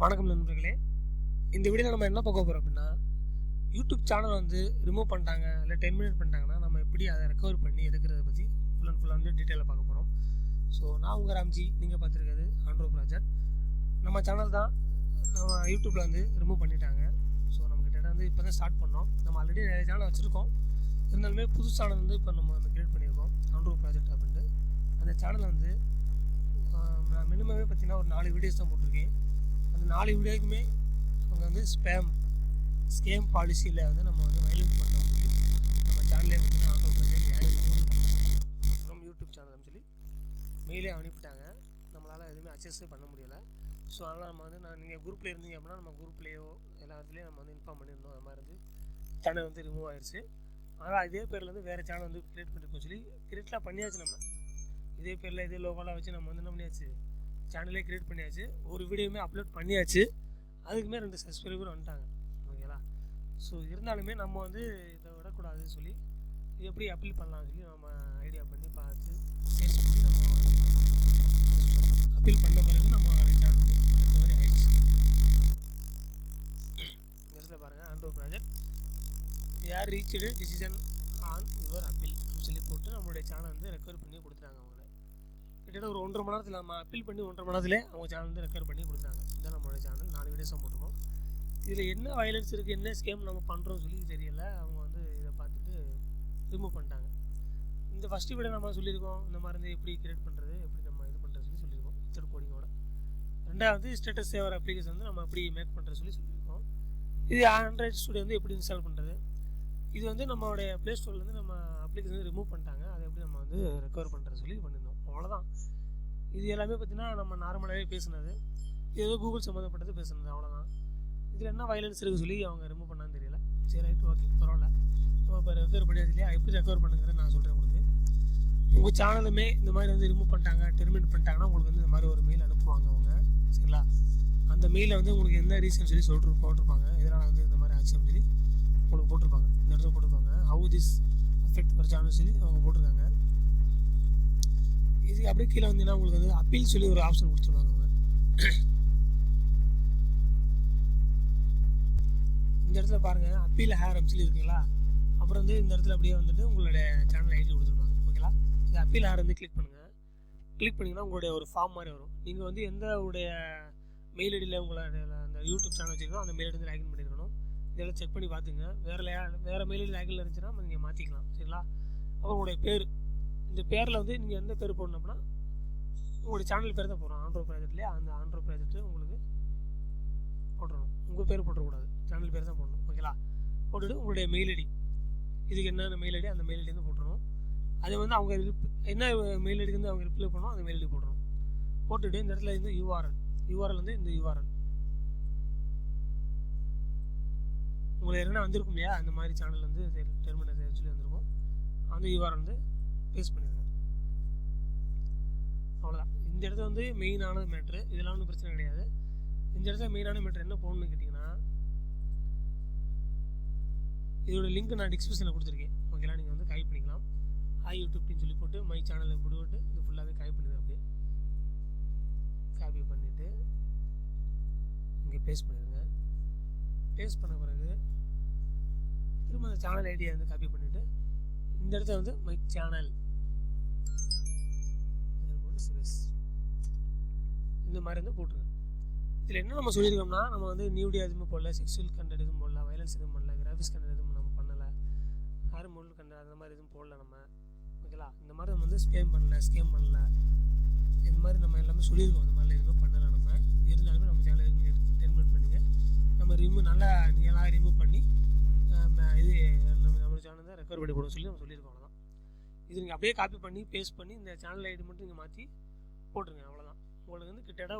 வணக்கம் நண்பர்களே. இந்த வீடியோவில் நம்ம என்ன பார்க்க போகிறோம் அப்படின்னா, யூடியூப் சேனல் வந்து ரிமூவ் பண்ணிட்டாங்க இல்லை டெர்மினேட் பண்ணிட்டாங்கன்னா நம்ம எப்படி அதை ரெக்கவர் பண்ணி எடுக்கிறத பற்றி ஃபுல்லாக வந்து டீட்டெயிலாக பார்க்க போகிறோம். ஸோ நான் உங்கள் ராம்ஜி, நீங்கள் பார்த்துருக்கிறது ஆண்ட்ரோ ப்ராஜெக்ட். நம்ம சேனல் தான் நம்ம யூடியூப்பில் வந்து ரிமூவ் பண்ணிட்டாங்க. ஸோ நம்மக்கிட்ட வந்து இப்போ தான் ஸ்டார்ட் பண்ணோம். நம்ம ஆல்ரெடி நிறைய சேனல் வச்சுருக்கோம். இருந்தாலுமே புது சேனல் வந்து இப்போ நம்ம வந்து க்ரியேட் பண்ணியிருக்கோம், ஆண்ட்ரோ ப்ராஜெக்ட் அப்படின்ட்டு. அந்த சேனலில் வந்து நான் மினிமமே பார்த்தீங்கன்னா ஒரு 4 வீடியோஸ் தான் போட்டிருக்கேன். அந்த 4 வீடியோக்குமே அவங்க வந்து ஸ்கேம் பாலிசியில் வந்து நம்ம வந்து வயலேட் பண்ணோம் சொல்லி நம்ம சேனலே வந்து ஆண்ட்ரோ ப்ராஜெக்ட் ஃப்ரம் யூடியூப் சேனல்னு சொல்லி மெயிலே அனுப்பிட்டாங்க. நம்மளால் எதுவுமே அக்சஸே பண்ண முடியலை. ஸோ அதனால் நம்ம வந்து நீங்கள் குரூப்பில் இருந்தீங்க அப்படின்னா நம்ம குரூப்லேயோ எல்லா இடத்துலையும் நம்ம வந்து இன்ஃபார்ம் பண்ணியிருந்தோம். அது மாதிரி வந்து சேனல் வந்து ரிமூவ் ஆயிடுச்சு. அதனால் இதே பேரில் வந்து வேறு சேனல் வந்து க்ரியேட் பண்ணியிருக்கோம் சொல்லி க்ரியேட்லாம் பண்ணியாச்சு. நம்ம இதே பேரில் இதே லோகோலாம் வச்சு நம்ம வந்து என்ன பண்ணியாச்சு, சேனலே க்ரியேட் பண்ணியாச்சு. ஒரு வீடியோவுமே அப்லோட் பண்ணியாச்சு. அதுக்குமே 2 சப்ஸ்கிரைபர் வந்துட்டாங்க. ஓகேங்களா? ஸோ இருந்தாலுமே நம்ம வந்து இதை விடக்கூடாதுன்னு சொல்லி இது எப்படி அப்பீல் பண்ணலாம்னு சொல்லி நம்ம ஐடியா பண்ணி பார்த்து சேஞ்ச் பண்ணி நம்ம அப்பீல் பண்ண பிறகு நம்ம சேனல் வந்து இந்த மாதிரி ஆயிடுச்சு. இடத்துல பாருங்கள், ஆண்ட்ரோ ப்ராஜெக்ட் யார் reached decision on your appeal அப்படின்னு சொல்லி போட்டு நம்மளுடைய சேனல் வந்து ரெக்கவர் பண்ணி கொடுத்துட்டாங்க. அவங்க கிட்டத்தட்ட ஒரு 1.5 மணி நேரத்தில் நம்ம அப்பீல் பண்ணி 1.5 மணி நேரத்தில் அவங்க சேனல் வந்து ரெக்கவர் பண்ணி கொடுத்தாங்க. இதுதான் நம்மளோட சேனல். 4 வீடியோஸாக போட்டிருக்கோம். இதில் என்ன வயலன்ஸ் இருக்குது, என்ன ஸ்கேம் நம்ம பண்ணுறோம்னு சொல்லி தெரியல. அவங்க வந்து இதை பார்த்துட்டு ரிமூவ் பண்ணிட்டாங்க. இந்த ஃபஸ்ட்டு வீடியோ நம்ம சொல்லியிருக்கோம், இந்த மாதிரி வந்து எப்படி கிரியேட் பண்ணுறது, எப்படி நம்ம இது பண்ணுறது சொல்லி சொல்லியிருக்கோம் மெத்தட் கோடிங்கோட. 2வது ஸ்டேட்டஸ் சேவர் அப்ளிகேஷன் வந்து நம்ம எப்படி மேக் பண்ணுறது சொல்லி சொல்லியிருக்கோம். இது ஆண்ட்ராய்ட் ஸ்டுடியோ வந்து எப்படி இன்ஸ்டால் பண்ணுறது, இது வந்து நம்மளுடைய ப்ளே ஸ்டோர்லேருந்து நம்ம அப்ளிகேஷன் வந்து ரிமூவ் பண்ணிட்டாங்க. அதை எப்படி நம்ம வந்து ரெக்கவர் பண்ணுறது சொல்லி பண்ணியிருந்தோம். அவ்வளோதான். இது எல்லாமே பார்த்திங்கன்னா நம்ம நார்மலாகவே பேசுனது, ஏதோ கூகுள் சம்மந்தப்பட்டது பேசுனது, அவ்வளோதான். இதில் என்ன வயலன்ஸ் இருக்குது சொல்லி அவங்க ரிமூவ் பண்ணான்னு தெரியல. சரி, ரைட், ஓகே, பரவாயில்ல. நம்ம இப்போ ரெக்கவர் பண்ணியாச்சு இல்லையா, எப்படி ரெக்கவர் பண்ணுங்கிறத நான் சொல்கிறேன் உங்களுக்கு. உங்கள் சேனலுமே இந்த மாதிரி வந்து ரிமூவ் பண்ணிட்டாங்க, டெர்மினேட் பண்ணிட்டாங்கன்னா உங்களுக்கு வந்து இந்த மாதிரி ஒரு மெயில் அனுப்புவாங்க அவங்க. சரிங்களா? அந்த மெயிலில் வந்து உங்களுக்கு என்ன ரீசன் சொல்லி போட்டிருப்பாங்க, இதனால் வந்து இந்த மாதிரி ஆச்சு அப்படின்னு சொல்லி உங்களுக்கு போட்டிருப்பாங்க. இந்த இடத்துல போட்டிருப்பாங்க how this affect per channel சொல்லி அவங்க போட்டிருக்காங்க. இது அப்படியே கீழே வந்தீங்கன்னா உங்களுக்கு வந்து அப்பீல் சொல்லி ஒரு ஆப்ஷன் கொடுத்துருவாங்க அவங்க. இந்த இடத்துல பாருங்கள், அப்பீல் ஹேர் சொல்லி இருக்குங்களா. அப்புறம் வந்து இந்த இடத்துல அப்படியே வந்துட்டு உங்களுடைய சேனல் ஐடி கொடுத்துருப்பாங்க. ஓகேங்களா? இந்த அப்பீல் ஹேர் வந்து கிளிக் பண்ணுங்கள். கிளிக் பண்ணிங்கன்னா உங்களுடைய ஒரு ஃபார்ம் மாதிரி வரும். நீங்கள் வந்து எந்த உடைய மெயில் ஐடியில் உங்களோட அந்த யூடியூப் சேனல் வச்சுருக்கோம் அந்த மெயில் ஐடி வந்து லாகின் பண்ணியிருக்கணும். இதெல்லாம் செக் பண்ணி பார்த்துங்க. வேறு மெயில் ஐடி லாகின் இருந்துச்சுன்னா நீங்கள் மாற்றிக்கலாம். சரிங்களா? அப்புறம் உங்களுடைய பேர், இந்த பேரில் வந்து நீங்கள் எந்த பேர் போடணும் அப்படின்னா உங்களுடைய சேனல் பேர் தான் போடுறோம். ஆண்ட்ரோ ப்ராஜெக்ட்லேயே அந்த ஆண்ட்ரோ ப்ராஜெக்ட்டு உங்களுக்கு போட்டுடணும். உங்கள் பேர் போட்டுறக்கூடாது, சேனல் பேர் தான் போடணும். ஓகேங்களா? போட்டுவிட்டு உங்களுடைய மெயில் ஐடி, இதுக்கு என்னென்ன மெயில் ஐடி அந்த மெயில் ஐடி வந்து போட்டுடணும். அது வந்து அவங்க என்ன மெயில் ஐடிக்கு வந்து அவங்க ரிப்ளை பண்ணணும் அந்த மெயில் ஐடி போட்டுடணும். போட்டுவிட்டு இந்த இடத்துல வந்து யூஆர்எல் வந்து இந்த யூஆர்எல் உங்களுக்கு என்ன வந்திருக்கும் இல்லையா, அந்த மாதிரி சேனல் வந்து டெர்மினேட் சொல்லி வந்திருக்கும். அந்த யூஆர்எல் வந்து பேஸ்ட் பண்ணிடுங்க. அவ்வளோதான். இந்த இடத்துல வந்து மெயினான மேட்ரு, இதெல்லாம் ஒன்றும் பிரச்சனை கிடையாது. இந்த இடத்துல மெயினான மேட்ரு என்ன போகணுன்னு கேட்டிங்கன்னா, இதோட லிங்க் நான் டிஸ்கிரிப்ஷனில் கொடுத்துருக்கேன். ஓகேங்களா? நீங்கள் வந்து காப்பி பண்ணிக்கலாம். யூடியூப்னு சொல்லி போட்டு மை சேனலில் போட்டு இது ஃபுல்லாகவே காப்பி பண்ணிடுங்க. அப்படியே காப்பி பண்ணிவிட்டு இங்கே பேஸ்ட் பண்ணிடுங்க. பேஸ்ட் பண்ண பிறகு திரும்ப அந்த சேனல் ஐடியை வந்து காப்பி பண்ணிவிட்டு இந்த இடத்துல வந்து மை சேனல் இந்த மாதிரி வந்து போட்டுருங்க. இதில் என்ன நம்ம சொல்லியிருக்கோம்னா, நம்ம வந்து நியூடியா எதுவுமே போடல, செக்ஷுவல் கண்டென்ட் எதுவும் போடல, வயலன்ஸ் எதுவும் பண்ணல, கிராஃபிக்ஸ் கண்டென்ட் எதுவும் நம்ம பண்ணலை, ஹார்மோனல் கண்டென்ட் அந்த மாதிரி எதுவும் போடல நம்ம. ஓகேங்களா? இந்த மாதிரி நம்ம வந்து ஸ்கேம் பண்ணல இந்த மாதிரி நம்ம எல்லாமே சொல்லியிருக்கோம். இந்த மாதிரிலாம் எதுவுமே பண்ணலை நம்ம. இருந்தாலுமே நம்ம சேனல் நீங்கள் டெர்மினேட் பண்ணுங்க. நம்ம நல்லா நீங்களாக ரிமூவ் பண்ணி இது நம்ம சேனல் தான் ரெக்கவர் பண்ணி கொடுக்க சொல்லி நம்ம சொல்லியிருக்கோம். அவ்வளோதான். இது நீங்கள் அப்படியே காப்பி பண்ணி பேஸ்ட் பண்ணி இந்த சேனல் ஐடி மட்டும் நீங்கள் மாற்றி போட்டுருங்க. அவ்வளோதான். உங்களுக்கு வந்து கிட்டத்தட்ட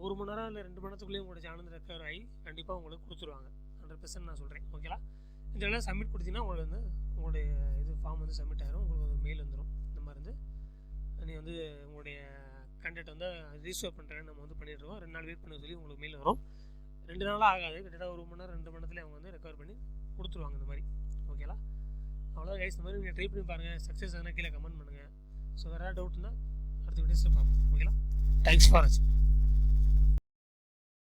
ஒரு மணி நேரம் இல்லை 2 மணி நேரத்துக்குள்ளேயே உங்களோட சேனல் ரெக்கவர் ஆகி கண்டிப்பாக உங்களுக்கு கொடுத்துருவாங்க. 100% நான் சொல்கிறேன். ஓகேங்களா? இந்த இடத்துல சப்மிட் கொடுத்தீங்கன்னா உங்களுக்கு வந்து உங்களுடைய இது ஃபார்ம் வந்து சப்மிட் ஆகிரும். உங்களுக்கு வந்து மெயில் வந்துடும். இந்த மாதிரி வந்து நீங்கள் வந்து உங்களுடைய கண்டென்ட் வந்து ரிஜிஸ்டர் பண்ணுறேன்னு நம்ம வந்து பண்ணிட்டுருக்கோம். 2 நாள் வெயிட் பண்ண சொல்லி உங்களுக்கு மெயில் வரும். 2 நாளாக ஆகாது, கிட்டத்தட்ட 1 மணி நேரம் 2 மணி நேரத்தில் அவங்க வந்து ரெக்கவர் பண்ணி கொடுத்துருவாங்க இந்த மாதிரி. ஓகேங்களா? அவ்வளோதான் கைஸ். இந்த மாதிரி நீங்கள் ட்ரை பண்ணி பாருங்கள். சக்ஸஸ் ஆனால் கீழே கமெண்ட் பண்ணுங்கள். ஸோ வேறு டவுட்னா அடுத்த வீடியோஸில் பார்ப்போம். ஓகேங்களா? தேங்க்ஸ் ஃபார் வாட்சிங்.